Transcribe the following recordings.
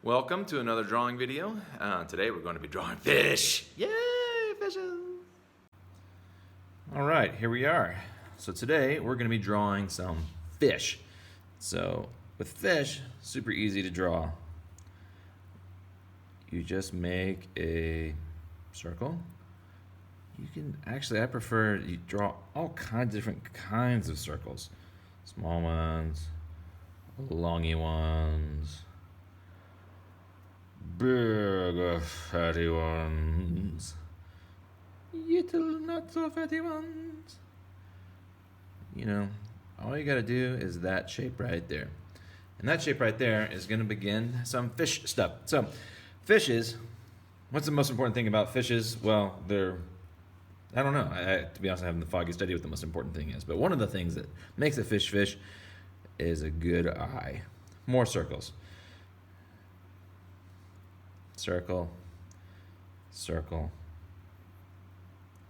Welcome to another drawing video. Today we're going to be drawing fish. Yay, fishes! All right, here we are. So today we're going to be drawing some fish. So with fish, super easy to draw. You just make a circle. You can actually, I prefer you draw all kinds of different kinds of circles. Small ones, longy ones, big fatty ones, little not so fatty ones. You know, all you gotta do is that shape right there. And that shape right there is gonna begin some fish stuff. So, fishes, what's the most important thing about fishes? Well, I don't know. To be honest, I haven't the foggiest idea what the most important thing is. But one of the things that makes a fish fish is a good eye. More circles. Circle, circle,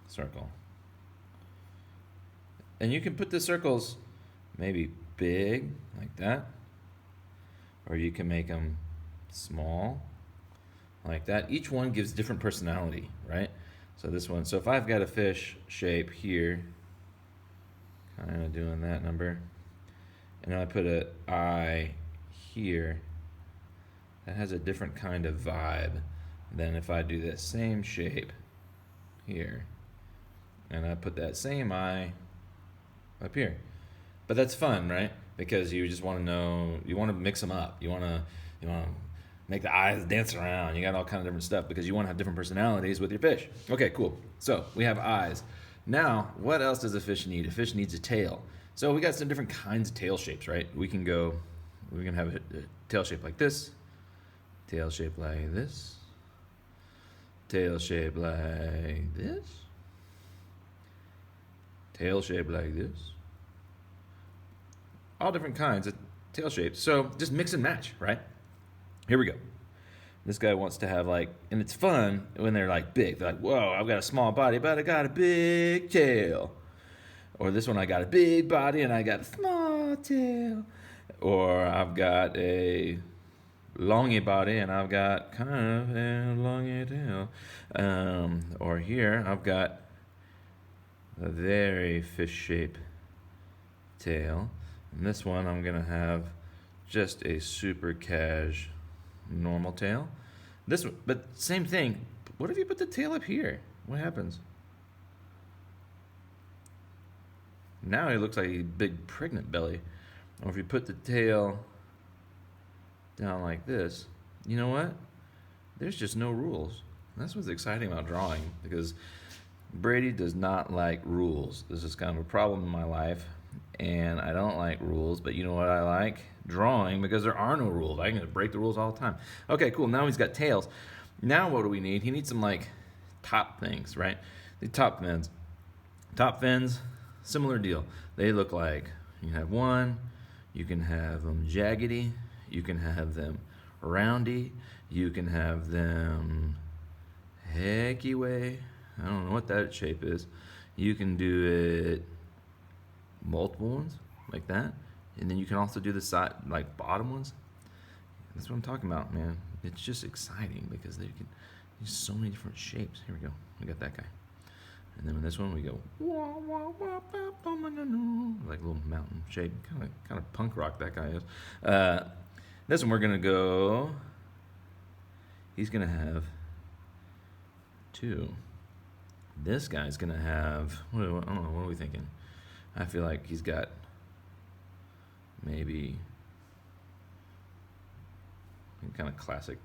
circle. And you can put the circles maybe big, like that. Or you can make them small, like that. Each one gives different personality, right? So this one, so if I've got a fish shape here, kind of doing that number, and then I put an eye here, that has a different kind of vibe than if I do that same shape here, and I put that same eye up here. But that's fun, right? Because you just want to know, you want to mix them up. You want to make the eyes dance around. You got all kind of different stuff because you want to have different personalities with your fish. Okay, cool. So we have eyes. Now, what else does a fish need? A fish needs a tail. So we got some different kinds of tail shapes, right? We can have a tail shape like this, tail shape like this, tail shape like this, tail shape like this. All different kinds of tail shapes. So just mix and match, right? Here we go. This guy wants to have and it's fun when they're big. They're like, whoa, I've got a small body, but I got a big tail. Or this one, I got a big body and I got a small tail. Or I've got a longy body and I've got kind of a longy tail. Or here, I've got a very fish shape tail. And this one, I'm gonna have just a super cash normal tail. This one, but same thing. What if you put the tail up here? What happens? Now he looks like a big pregnant belly. Or if you put the tail down like this, you know what? There's just no rules. That's what's exciting about drawing, because Brady does not like rules. This is kind of a problem in my life, and I don't like rules, but you know what I like? Drawing, because there are no rules. I can just break the rules all the time. Okay, cool. Now he's got tails. Now what do we need? He needs some top things, right? The top fins. Top fins, similar deal. They look like, you can have one, you can have them jaggedy, you can have them roundy, you can have them hecky way. I don't know what that shape is. You can do it multiple ones like that. And then you can also do the side, bottom ones. That's what I'm talking about, man. It's just exciting because there's so many different shapes. Here we go. We got that guy. And then in this one we go like a little mountain shape, kind of punk rock that guy is. This one we're gonna go. He's gonna have two. This guy's gonna have. I don't know. What are we thinking? I feel like he's got maybe kind of classic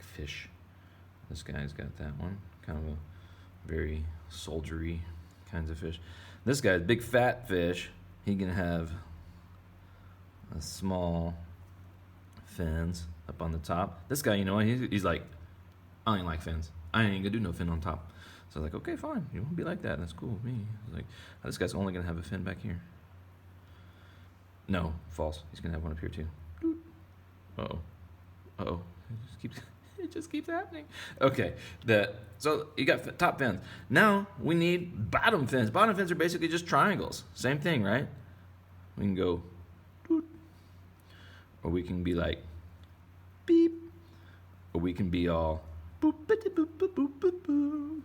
fish. This guy's got that one, kind of a very soldiery kinds of fish. This guy's big fat fish. He can have a small fins up on the top. This guy, you know, he's like, I ain't like fins. I ain't gonna do no fin on top. So I was like, okay, fine. You won't be like that. That's cool with me. I was like, oh, this guy's only gonna have a fin back here. No, false. He's gonna have one up here too. Uh-oh. It just keeps happening. Okay, so you got top fins. Now we need bottom fins. Bottom fins are basically just triangles. Same thing, right? We can go, or we can be like beep. Or we can be all boop, boop, boop, boop, boop, boop, boop.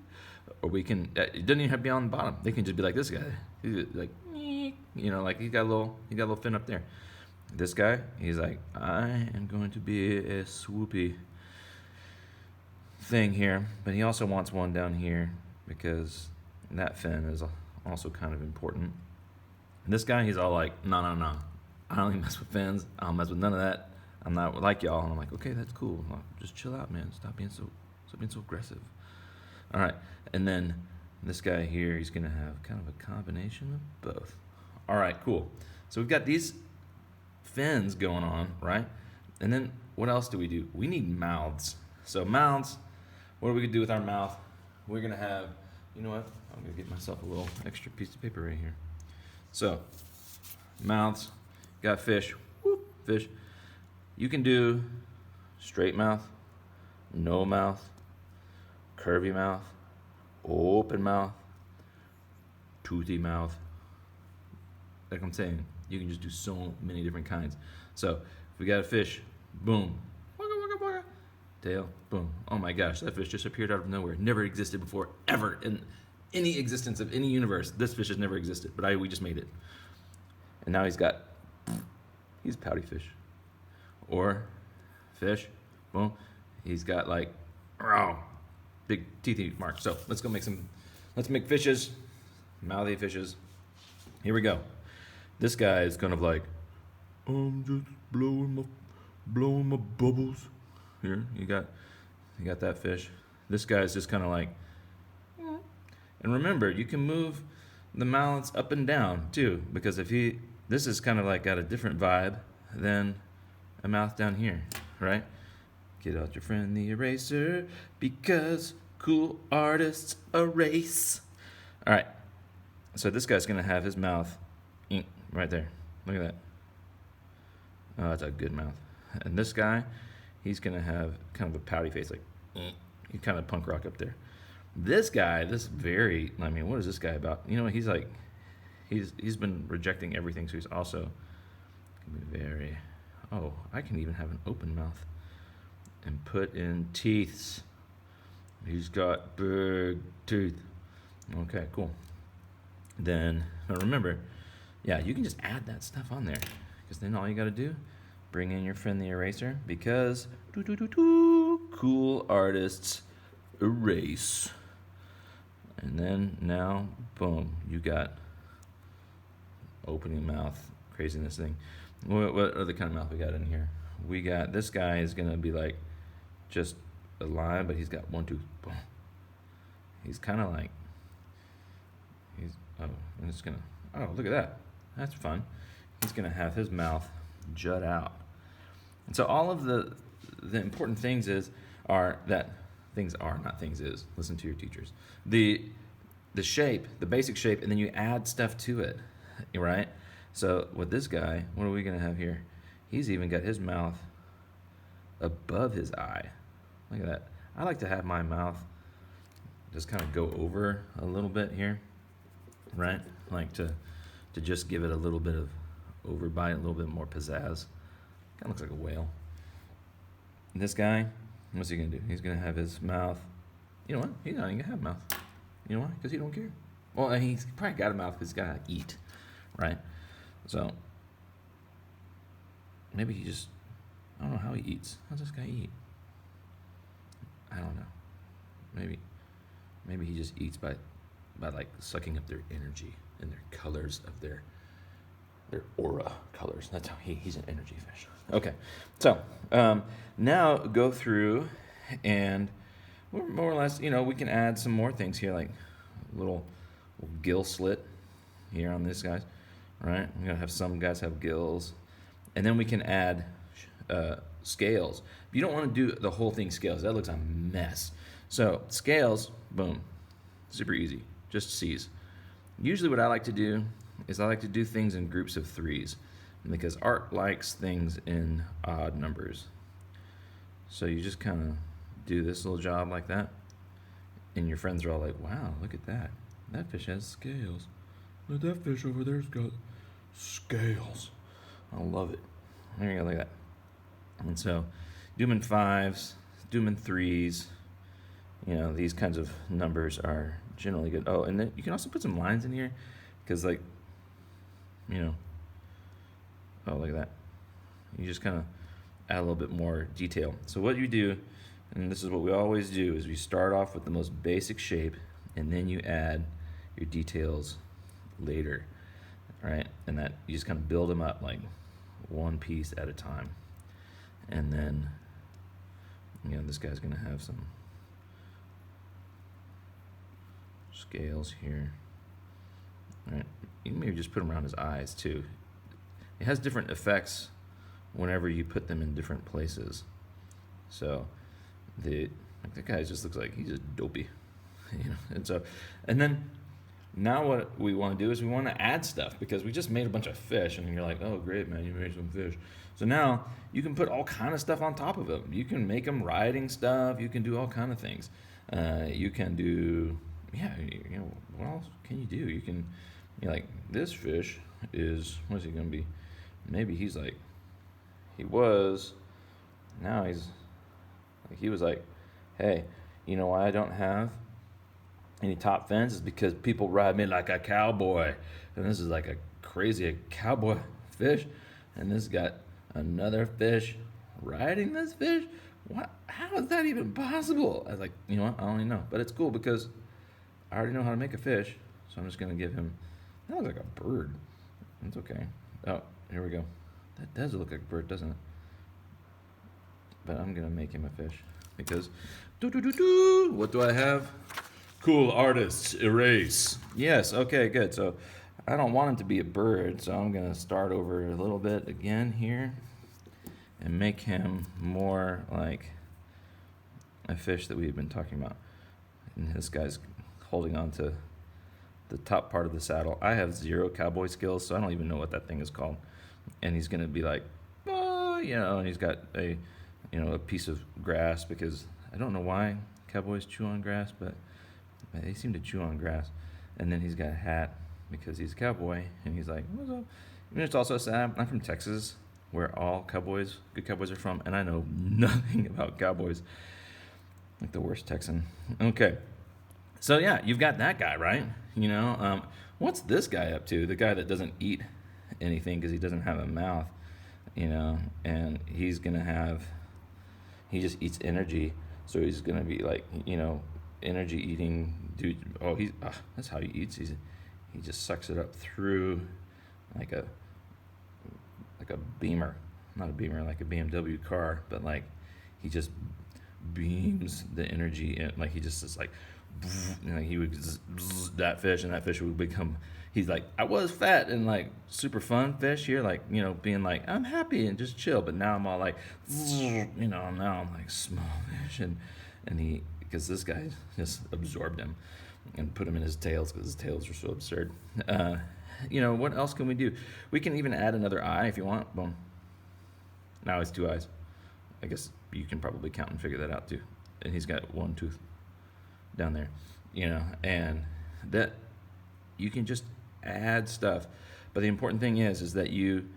Or we can, it doesn't even have to be on the bottom. They can just be like this guy. He's like, like he got a little fin up there. This guy, he's like, I am going to be a swoopy thing here. But he also wants one down here because that fin is also kind of important. And this guy, he's all like, no. I don't even mess with fins. I don't mess with none of that. I'm not like y'all. And I'm like, okay, that's cool. Just chill out, man. Stop being so aggressive. All right. And then this guy here, he's going to have kind of a combination of both. All right, cool. So we've got these fins going on, right? And then what else do? We need mouths. So mouths, what are we going to do with our mouth? We're going to have, you know what? I'm going to get myself a little extra piece of paper right here. So mouths, got fish, whoop, fish. You can do straight mouth, no mouth, curvy mouth, open mouth, toothy mouth. Like I'm saying, you can just do so many different kinds. So if we got a fish, boom, waka, waka, waka. Tail, boom. Oh my gosh, that fish just appeared out of nowhere. Never existed before, ever in any existence of any universe. This fish has never existed, but we just made it. And now he's pouty fish. Or fish, boom, he's got like, big teethy marks. So let's make fishes, mouthy fishes. Here we go. This guy is kind of like, I'm just blowing my bubbles. Here, you got that fish. This guy's just kind of like, and remember, you can move the mouths up and down too, because this is kind of like got a different vibe than a mouth down here, right? Get out your friend the eraser, because cool artists erase. All right, so this guy's gonna have his mouth right there. Look at that. Oh, that's a good mouth. And this guy, he's gonna have kind of a pouty face, like he kind of punk rock up there. This guy, what is this guy about? He's like, he's been rejecting everything, so he's also gonna be very. Oh, I can even have an open mouth and put in teeth. He's got big teeth. Okay, cool. Then, remember, yeah, you can just add that stuff on there, because then all you got to do, bring in your friend the eraser, because cool artists erase. And then now, boom, you got opening mouth, craziness thing. What other kind of mouth we got in here? We got, this guy is going to be like just a line, but he's got one tooth. Boom. He's kind of like, I'm just going to, look at that. That's fun. He's going to have his mouth jut out. And so all of the important things is listen to your teachers. The shape, the basic shape, and then you add stuff to it, right? So with this guy, what are we going to have here? He's even got his mouth above his eye. Look at that. I like to have my mouth just kind of go over a little bit here, right? Like to just give it a little bit of overbite, a little bit more pizzazz. Kind of looks like a whale. And this guy, what's he going to do? He's going to have his mouth. You know what? He's not even going to have a mouth. You know why? Because he don't care. Well, he's probably got a mouth because he's got to eat, right? So maybe he just, I don't know how he eats. How does this guy eat? I don't know. Maybe he just eats by like sucking up their energy and their colors of their aura colors. That's how he's an energy fish. Okay, so now go through and more or less, we can add some more things here, like a little gill slit here on this guy's. Right, we're gonna have some guys have gills, and then we can add scales. You don't want to do the whole thing scales. That looks a mess. So scales, boom, super easy. Just C's. Usually, what I like to do is I like to do things in groups of threes, because art likes things in odd numbers. So you just kind of do this little job like that, and your friends are all like, "Wow, look at that! That fish has scales. Look, that fish over there's got scales. I love it." There you go, like that. And so do them in 5s, do them in 3s. You know, these kinds of numbers are generally good. Oh, and then you can also put some lines in here, because like, you know, oh, look at that. You just kind of add a little bit more detail. So what you do, and this is what we always do, is we start off with the most basic shape, and then you add your details later, right? And that you just kind of build them up like one piece at a time. And then, you know, this guy's gonna have some scales here. All right, you can maybe just put them around his eyes too. It has different effects whenever you put them in different places. So like that guy just looks like he's just dopey, you know. And then now what we want to do is we want to add stuff, because we just made a bunch of fish, and you're like, oh great, man, you made some fish. So now you can put all kind of stuff on top of them. You can make them riding stuff. You can do all kind of things. You can do, yeah, you know, what else can you do? You can, you're like, this fish is, what's he gonna be? Maybe he's like, now he was like, hey, you know why I don't have any top fins? Is because people ride me like a cowboy. And this is like a crazy cowboy fish. And this got another fish riding this fish? What? How is that even possible? I was like, you know what? I don't even know. But it's cool because I already know how to make a fish. So I'm just going to give him, that looks like a bird. That's okay. Oh, here we go. That does look like a bird, doesn't it? But I'm going to make him a fish because, what do I have? Cool artists, erase. Yes, okay, good. So I don't want him to be a bird, so I'm going to start over a little bit again here and make him more like a fish that we've been talking about. And this guy's holding on to the top part of the saddle. I have 0 cowboy skills, so I don't even know what that thing is called. And he's going to be like, oh, you know, and he's got a piece of grass, because I don't know why cowboys chew on grass, but they seem to chew on grass. And then he's got a hat because he's a cowboy, and he's like, what's up? And it's also sad, I'm from Texas, where all good cowboys are from, and I know nothing about cowboys. Like the worst Texan. Okay. So yeah, you've got that guy, right? You know, what's this guy up to? The guy that doesn't eat anything because he doesn't have a mouth, you know, and he just eats energy. So he's gonna be like, you know, energy eating dude. Oh, that's how he eats. He just sucks it up through like a Beamer, not a Beamer, like a BMW car, but like he just beams the energy in. Like he just is like, you know, he would that fish, and that fish would become. He's like, I was fat and like super fun fish here, like, you know, being like, I'm happy and just chill. But now I'm all like, you know, now I'm like small fish, and he, because this guy just absorbed him and put him in his tails because his tails are so absurd. You know, what else can we do? We can even add another eye if you want. Boom. Now it's 2 eyes. I guess you can probably count and figure that out too. And he's got 1 tooth down there, you know, and that you can just add stuff. But the important thing is that you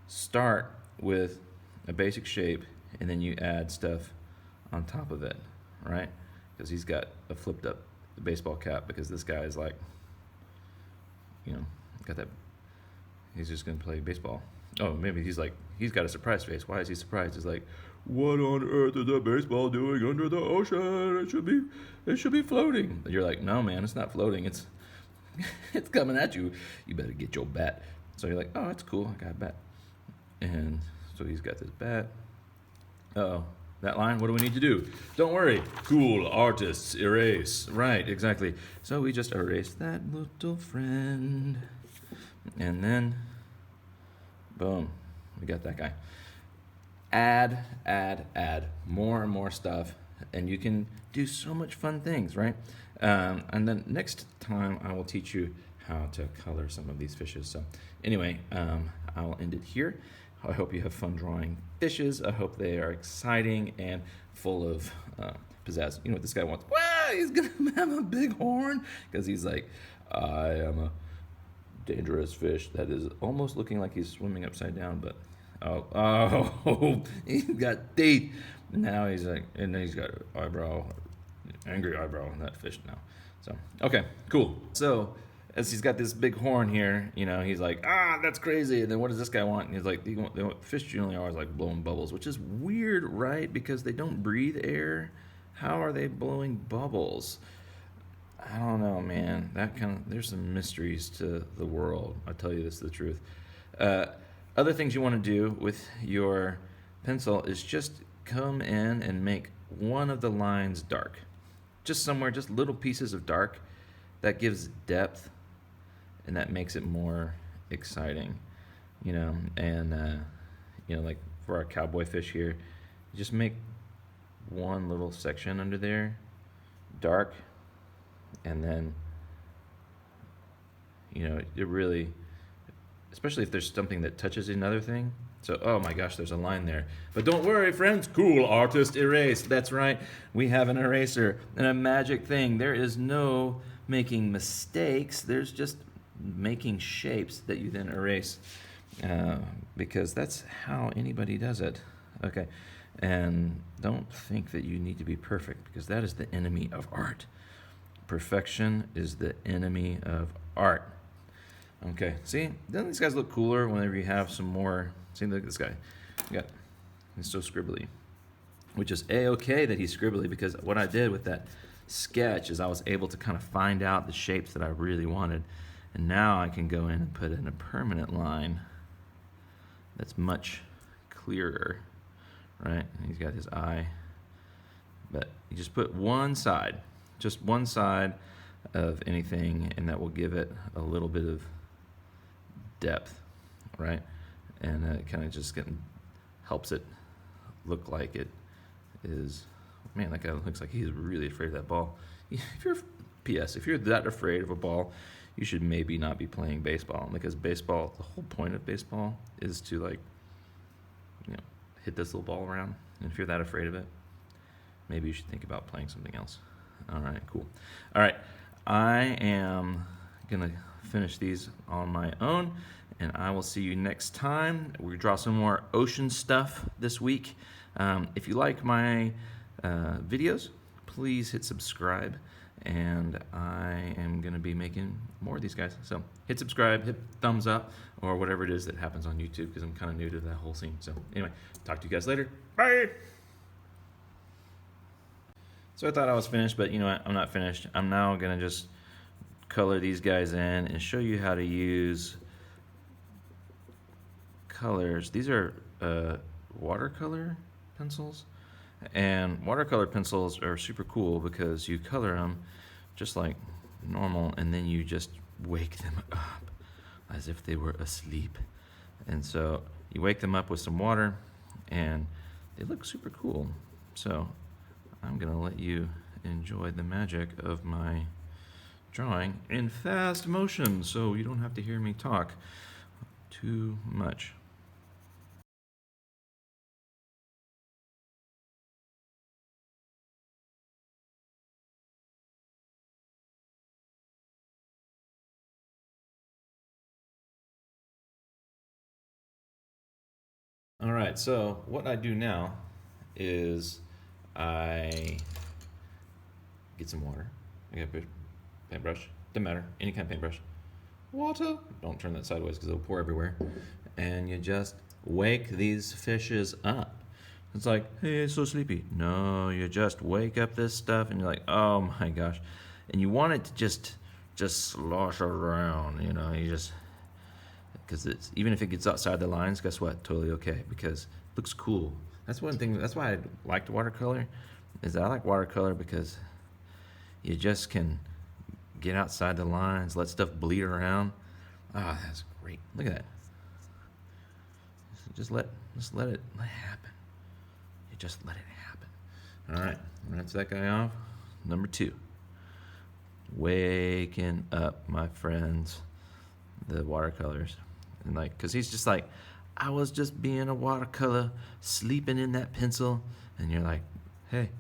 start with a basic shape and then you add stuff on top of it, right? Because he's got a flipped up baseball cap, because this guy is like, you know, got that, he's just gonna play baseball. Oh, maybe he's got a surprise face. Why is he surprised? He's like, what on earth is a baseball doing under the ocean? It should be floating. And you're like, no man, it's not floating, it's coming at you. You better get your bat. So you're like, oh, it's cool, I got a bat. And so he's got this bat. Uh-oh, that line, what do we need to do? Don't worry, cool artists, erase. Right, exactly. So we just erase that little friend. And then, boom, we got that guy. Add more and more stuff, and you can do so much fun things, right? And then next time I will teach you how to color some of these fishes. So anyway, I'll end it here. I hope you have fun drawing fishes. I hope they are exciting and full of pizzazz. You know what this guy wants? Wow, he's gonna have a big horn, because he's like, I am a dangerous fish that is almost looking like he's swimming upside down, but Oh, he's got teeth. Now he's like, and then he's got eyebrow, angry eyebrow on that fish now. So, okay, cool. So, as he's got this big horn here, he's like, that's crazy. And then what does this guy want? And he's like, fish generally are always like blowing bubbles, which is weird, right? Because they don't breathe air. How are they blowing bubbles? I don't know, man. There's some mysteries to the world. I'll tell you this, the truth. Uh, Other things you want to do with your pencil is just come in and make one of the lines dark. Just somewhere, just little pieces of dark. That gives depth and that makes it more exciting, and like for our cowboy fish here, just make one little section under there dark, and then it really, especially if there's something that touches another thing. So, oh my gosh, there's a line there. But don't worry, friends. Cool artist erase. That's right. We have an eraser and a magic thing. There is no making mistakes. There's just making shapes that you then erase, because that's how anybody does it. Okay. And don't think that you need to be perfect, because that is the enemy of art. Perfection is the enemy of art. Okay, see, doesn't these guys look cooler whenever you have some more? See, look at this guy. He's so scribbly, which is a-okay that he's scribbly, because what I did with that sketch is I was able to kind of find out the shapes that I really wanted, and now I can go in and put in a permanent line that's much clearer, right? And he's got his eye, but you just put just one side of anything, and that will give it a little bit of depth, right? And it kind of just helps it look like it is. Man, that guy looks like he's really afraid of that ball. If you're that afraid of a ball, you should maybe not be playing baseball, because baseball, the whole point of baseball is to hit this little ball around. And if you're that afraid of it, maybe you should think about playing something else. All right, cool. All right, I am gonna finish these on my own, and I will see you next time. We draw some more ocean stuff this week. If you like my videos, please hit subscribe, and I am gonna be making more of these guys. So hit subscribe, hit thumbs up, or whatever it is that happens on YouTube, because I'm kind of new to that whole scene. So anyway, talk to you guys later. Bye. So I thought I was finished, but you know what? I'm not finished. I'm now going to just color these guys in and show you how to use colors. These are watercolor pencils. And watercolor pencils are super cool because you color them just like normal, and then you just wake them up as if they were asleep. And so you wake them up with some water, and they look super cool. So I'm gonna let you enjoy the magic of my drawing in fast motion, so you don't have to hear me talk too much. All right, so what I do now is I get some water. I got a paintbrush. Doesn't matter, any kind of paintbrush. Water. Don't turn that sideways because it'll pour everywhere. And you just wake these fishes up. It's like, hey, it's so sleepy. No, you just wake up this stuff, and you're like, oh my gosh. And you want it to just slosh around, you just, because it's, even if it gets outside the lines, guess what? Totally okay, because it looks cool. That's one thing. That's why I liked watercolor, is that I like watercolor because you just can get outside the lines, let stuff bleed around. Ah, that's great. Look at that. Just let it happen. You just let it happen. All right, rinse that guy off. Number 2, waking up, my friends, the watercolors, and because he's just like, I was just being a watercolor, sleeping in that pencil, and you're like, hey,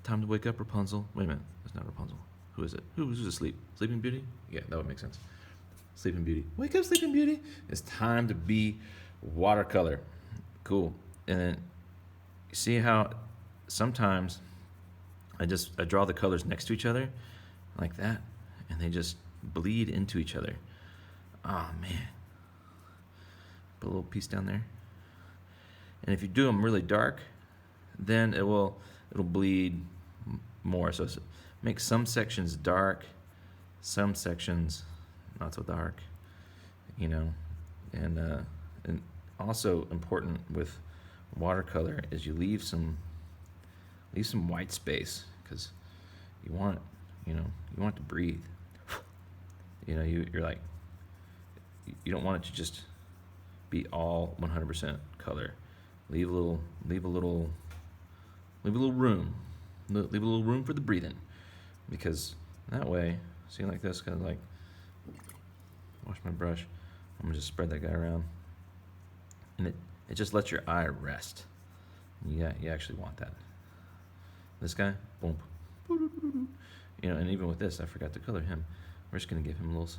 time to wake up, Rapunzel. Wait a minute, that's not Rapunzel. Who is it? Who's asleep? Sleeping Beauty? Yeah, that would make sense. Sleeping Beauty. Wake up, Sleeping Beauty. It's time to be watercolor. Cool. And then you see how sometimes I draw the colors next to each other like that, and they just bleed into each other. Oh man. Put a little piece down there. And if you do them really dark, then it'll bleed more. So make some sections dark, some sections not so dark, you know. And also important with watercolor is you leave some white space, because you want it to breathe. You know, you're like, you don't want it to just be all 100% color. Leave a little room. Leave a little room for the breathing, because that way, see, like this, kind of like, wash my brush. I'm gonna just spread that guy around, and it just lets your eye rest. Yeah, you actually want that. This guy, boom, you know, and even with this, I forgot to color him. We're just gonna give him a little.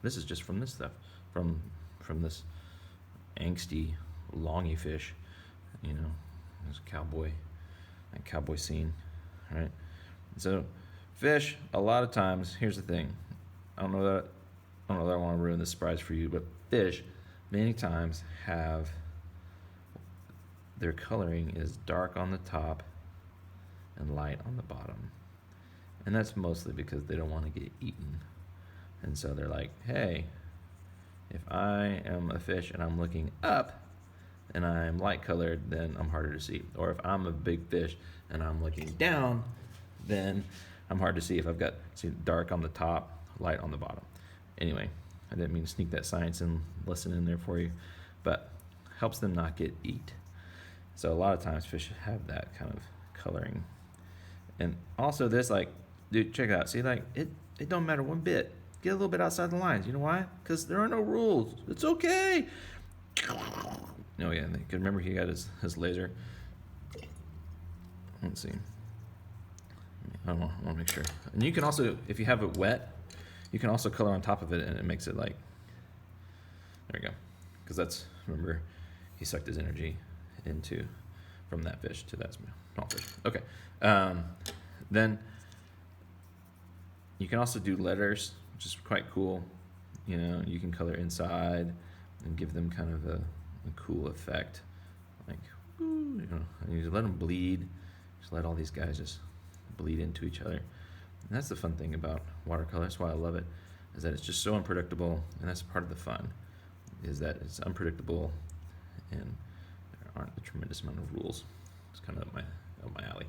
This is just from this stuff, from this angsty longy fish, you know, this cowboy scene, right? So, fish, a lot of times, here's the thing. I don't know that I want to ruin this surprise for you, but fish, many times, have their coloring is dark on the top and light on the bottom. And that's mostly because they don't want to get eaten. And so they're like, hey, if I am a fish and I'm looking up and I'm light colored, then I'm harder to see. Or if I'm a big fish and I'm looking down, then I'm hard to see if I've got dark on the top, light on the bottom. Anyway, I didn't mean to sneak that science and lesson in there for you, but helps them not get eat. So a lot of times fish have that kind of coloring. And also this, like, dude, check it out. See, like, it don't matter one bit. Get a little bit outside the lines. You know why? Because there are no rules. It's okay. Oh yeah, because remember he got his laser. Let's see. I want to make sure. And you can also, if you have it wet, you can also color on top of it, and it makes it like, there we go. Because that's, remember, he sucked his energy from that fish to that small fish. Okay. Then you can also do letters, which is quite cool. You know, you can color inside and give them kind of a cool effect. Like, ooh, you know, and you let them bleed. Just let all these guys just bleed into each other. And that's the fun thing about watercolor. That's why I love it, is that it's just so unpredictable, and that's part of the fun, is that it's unpredictable and there aren't a tremendous amount of rules. It's kind of up my alley.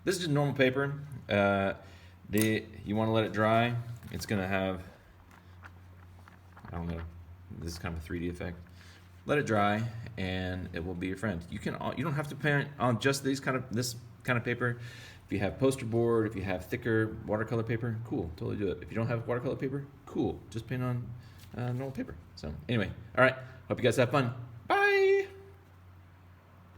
This is just normal paper. You want to let it dry. It's gonna have, I don't know, this is kind of a 3D effect. Let it dry, and it will be your friend. You don't have to paint on just this kind of paper. If you have poster board, if you have thicker watercolor paper, cool, totally do it. If you don't have watercolor paper, cool, just paint on normal paper. So anyway, all right, hope you guys have fun.